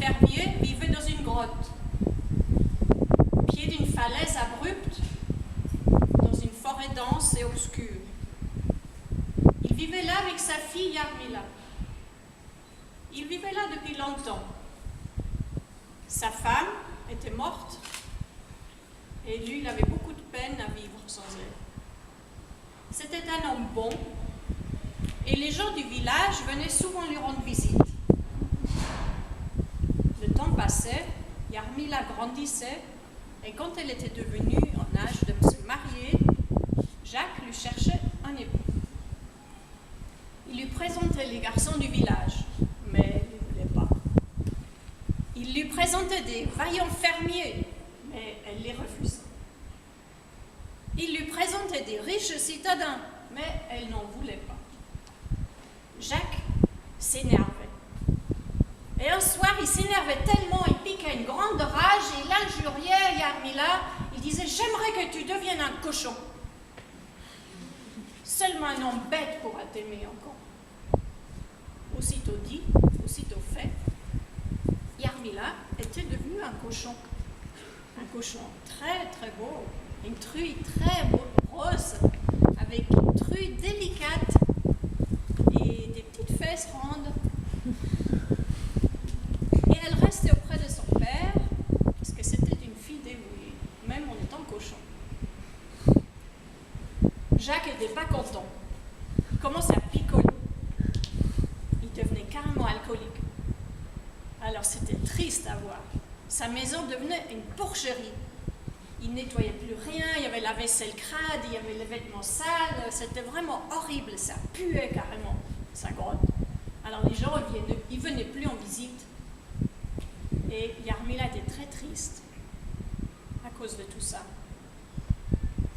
fermier vivait dans une grotte, au pied d'une falaise abrupte, dans une forêt dense et obscure. Il vivait là avec sa fille Jarmila. Il vivait là depuis longtemps. Sa femme était morte et lui, il avait beaucoup de peine à vivre sans elle. C'était un homme bon et les gens du village venaient souvent lui rendre visite. Le temps passait, Jarmila grandissait et quand elle était devenue en âge de se marier, Jacques lui cherchait un époux. Il lui présentait les garçons du village, mais il ne voulait pas. Il lui présentait des vaillants fermiers, mais elle les refusait. Il lui présentait des riches citadins, mais elle n'en voulait pas. Jacques s'énervait. Et un soir, il s'énervait tellement, il piquait une grande rage, et il injuriait Jarmila. Il disait « J'aimerais que tu deviennes un cochon. Seulement un homme bête pourra t'aimer encore. » Aussitôt dit, aussitôt fait, Jarmila était devenue un cochon. Un cochon très très beau, une truie très rose, avec une truie délicate et des petites fesses rondes. Et elle restait auprès de son père, parce que c'était une fille dévouée, même en étant cochon. Jacques n'était pas content. Il commençait à picoler. Il devenait carrément alcoolique. Alors c'était triste à voir. Sa maison devenait une porcherie. Il nettoyait plus rien, il y avait la vaisselle crade, il y avait les vêtements sales. C'était vraiment horrible, ça puait carrément, sa grotte. Alors les gens ils venaient plus en visite. Et Jarmila était très triste à cause de tout ça.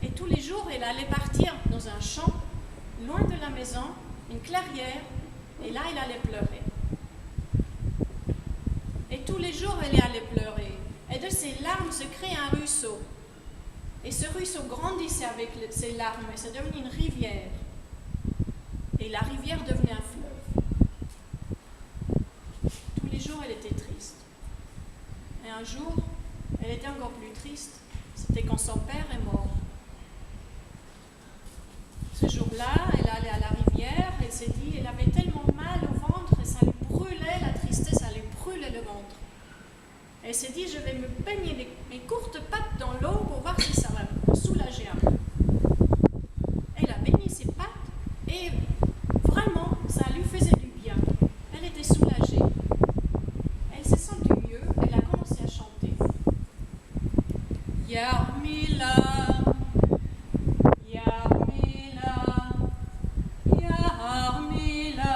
Et tous les jours, elle allait partir dans un champ, loin de la maison, une clairière, et là, elle allait pleurer. Et tous les jours, elle allait pleurer. Et de ses larmes se créait un ruisseau. Et ce ruisseau grandissait avec ses larmes, et ça devenait une rivière. Et la rivière devenait un fleuve. Tous les jours, elle était triste. Et un jour, elle était encore plus triste. C'était quand son père est mort. Ce jour-là, elle allait à la rivière, elle s'est dit, elle avait tellement mal au ventre, et ça lui brûlait, la tristesse, ça lui brûlait le ventre. Elle s'est dit, je vais me baigner mes courtes pattes dans l'eau pour voir si ça va me soulager un peu. Elle a baigné ses pattes, et vraiment, ça lui faisait du bien. Elle était soulagée. Elle s'est sentie mieux, elle a commencé à chanter. Jarmila, Jarmila, Jarmila,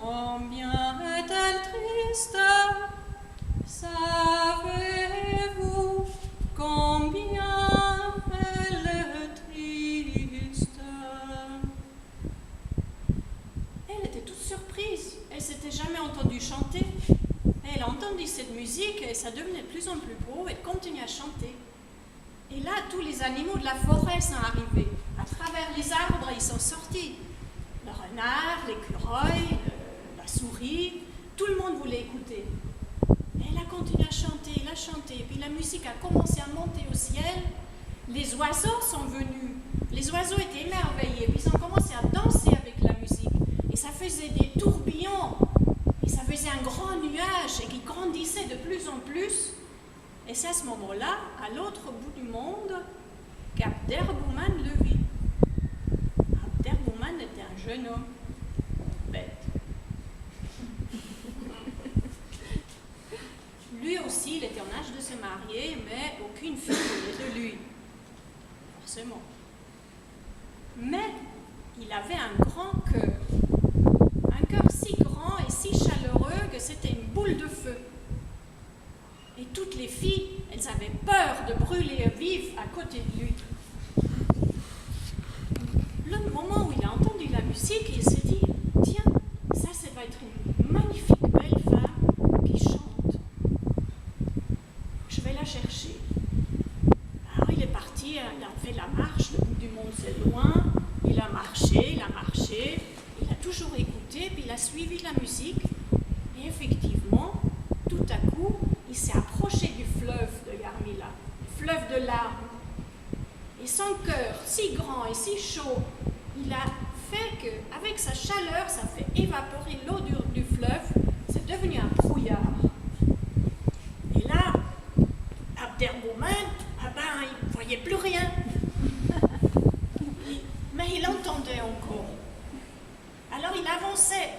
combien est-elle triste? Savez-vous combien elle est triste? Elle était toute surprise, elle ne s'était jamais entendue chanter. Elle a entendu cette musique et ça devenait de plus en plus beau, elle continue à chanter. Et là, tous les animaux de la forêt sont arrivés. À travers les arbres, ils sont sortis. Le renard, l'écureuil, la souris, tout le monde voulait écouter. Et elle a continué à chanter, elle a chanté. Puis la musique a commencé à monter au ciel. Les oiseaux sont venus. Les oiseaux étaient émerveillés. Puis ils ont commencé à danser avec la musique. Et ça faisait des tourbillons. Et ça faisait un grand nuage et qui grandissait de plus en plus. Et c'est à ce moment-là, à l'autre bout du monde, qu'Abderboumane le vit. Abderboumane était un jeune homme, bête. Lui aussi, il était en âge de se marier, mais aucune fille voulait de lui, forcément. Mais il avait un grand cœur si grand et si chaleureux que c'était une boule de feu. Et toutes les filles, elles avaient peur de brûler vives à côté de lui. Le moment où il a entendu la musique, il s'est dit, tiens, ça va être une magnifique belle femme qui chante. Je vais la chercher. Alors il est parti, il a fait la marche, le bout du monde c'est loin, il a marché, il a toujours écouté, puis il a suivi la musique, et effectivement, tout tout à coup, il s'est approché du fleuve de Yarmila, le fleuve de larmes. Et son cœur, si grand et si chaud, il a fait qu'avec sa chaleur, ça fait évaporer l'eau du fleuve, c'est devenu un brouillard. Et là, Abderboumane, il ne voyait plus rien. Mais il entendait encore. Alors il avançait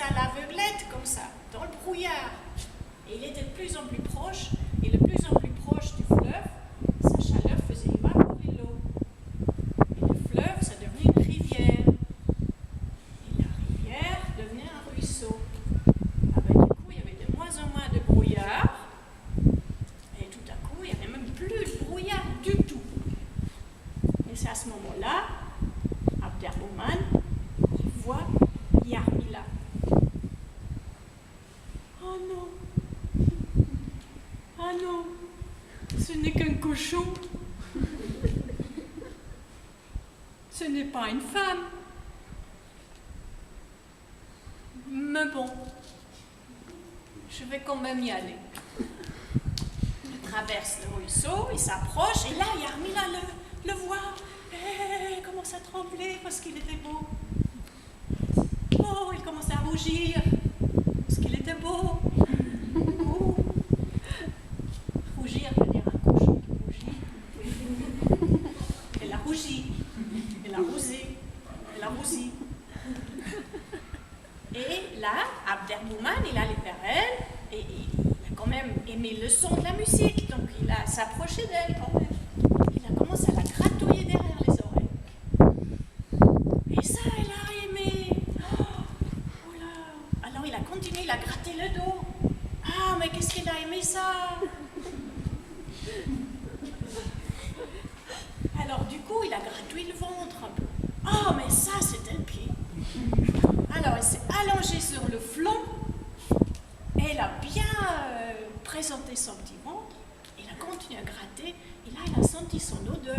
à l'aveuglette comme ça, dans le brouillard. Et il était de plus en plus proche, et de plus en plus proche du fleuve, sa chaleur faisait évaporer l'eau. Et le fleuve, ça devenait une rivière. Et la rivière devenait un ruisseau. Du coup, il y avait de moins en moins de brouillard. Et tout à coup, il n'y avait même plus de brouillard du tout. Et c'est à ce moment-là, Abderboumane, il voit Yarmila. Oh non! Ah non! Ce n'est qu'un cochon. Ce n'est pas une femme. Mais bon, je vais quand même y aller. Il traverse le ruisseau, il s'approche, et là, Yarmila le voit. Il commence à trembler parce qu'il était beau. Oh, il commence à rougir parce qu'il était beau. Oh. Rougir veut dire un cochon qui rougit. Elle a rougi, elle a rousé, elle a rousi. Et là, Abderboumane, il allait vers elle et il a quand même aimé le son de la musique, donc il a s'approché d'elle quand même. Il a commencé à la gratouiller derrière les oreilles. Et ça, elle a aimé. Oh là. Alors il a continué, il a gratté le dos. Ah, mais qu'est-ce qu'il a aimé ça? Alors du coup, il a gratouillé le ventre un peu. Oh, mais ça, c'était le pied. Alors elle s'est allongée sur le flanc. Et elle a bien présenté son petit ventre. Il a continué à gratter. Et là, il a senti son odeur.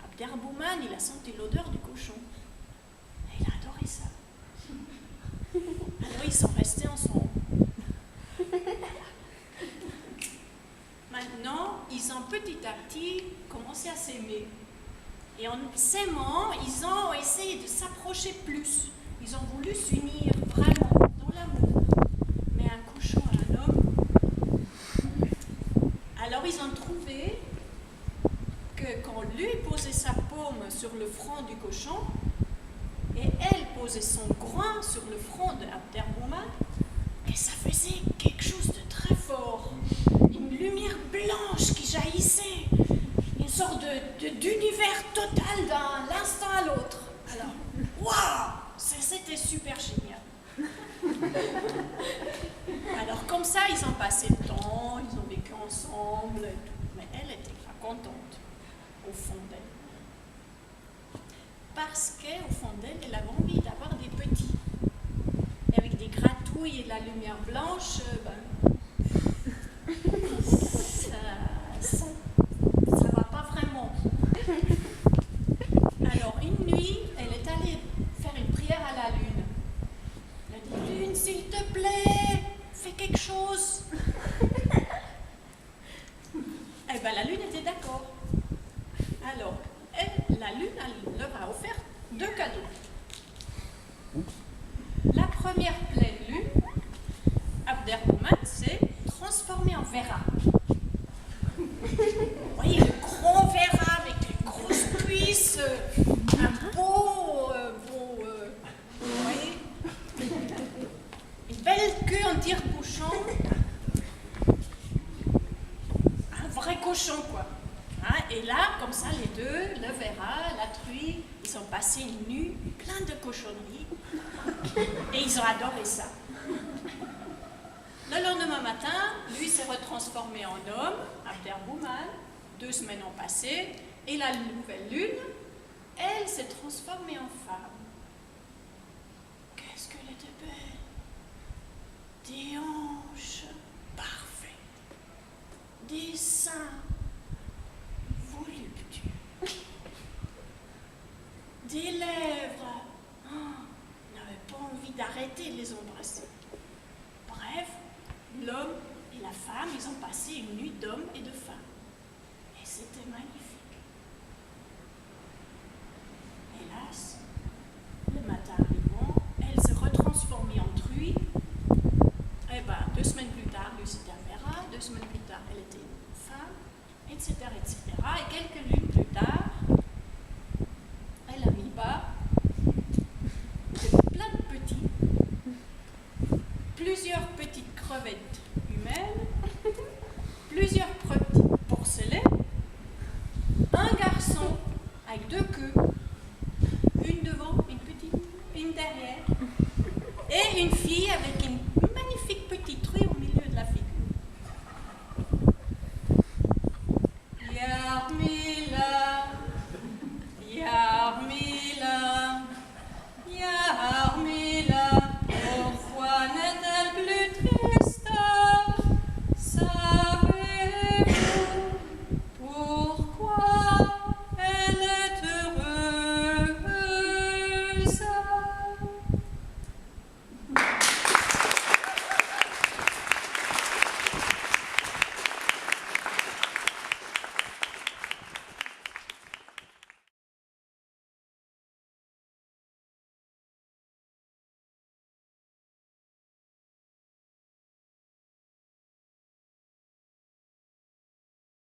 Abderboumane, il a senti l'odeur du cochon. Et il a adoré ça. Alors ils sont restés ensemble. Maintenant, ils ont petit à petit commencé à s'aimer. Et en s'aimant, ils ont essayé de s'approcher plus. Ils ont voulu s'unir vraiment dans l'amour. Mais un cochon à un homme. Alors ils ont trouvé que quand lui posait sa paume sur le front du cochon, et elle posait son groin sur le front de Abderboumane, et ça faisait quelque chose de très fort. Une lumière blanche qui jaillissait. Une sorte d'univers total d'un instant à l'autre. Alors, waouh! C'était super génial. Alors comme ça, ils ont passé le temps, ils ont vécu ensemble, et tout. Mais elle n'était pas contente, au fond d'elle. Parce qu'au fond d'elle, elle avait envie d'avoir des petits. Et avec des gratouilles et de la lumière blanche, ça va pas vraiment. Alors une nuit, elle est allée faire une prière à la lune. Elle a dit: Lune, s'il te plaît, fais quelque chose. Eh bien, la lune était d'accord. Alors, la lune, elle leur a offert 2 cadeaux. La première pleine lune, Abderboumane s'est transformé en verra. Vous voyez, le grand verra avec des grosses cuisses, un beau, vous voyez, une belle queue en tire-bouchon, un vrai cochon, quoi. Hein, et là, comme ça, les deux, le verra, la truie, ils ont passé une nuit plein de cochonneries et ils ont adoré ça. Le lendemain matin, lui s'est retransformé en homme, Abderboumane. 2 semaines ont passé, et la nouvelle lune, elle s'est transformée en femme. Qu'est-ce qu'elle était belle! Des hanches parfaites, des seins voluptueux, des lèvres. Oh, on n'avait pas envie d'arrêter de les embrasser. Bref, l'homme, il ils ont passé une nuit d'hommes et de femmes. Et c'était magnifique. Hélas, le matin arrivant, elle se retransformait en truie. Et ben, 2 semaines plus tard, Lucie Vera, 2 semaines plus tard, elle était une femme, etc., etc. Et quelques lunes plus tard, elle a mis bas plein de petits, plusieurs petites crevettes humaines, plusieurs petits porcelets, un garçon avec 2 queues, une devant, une petite, une derrière, et une fille avec une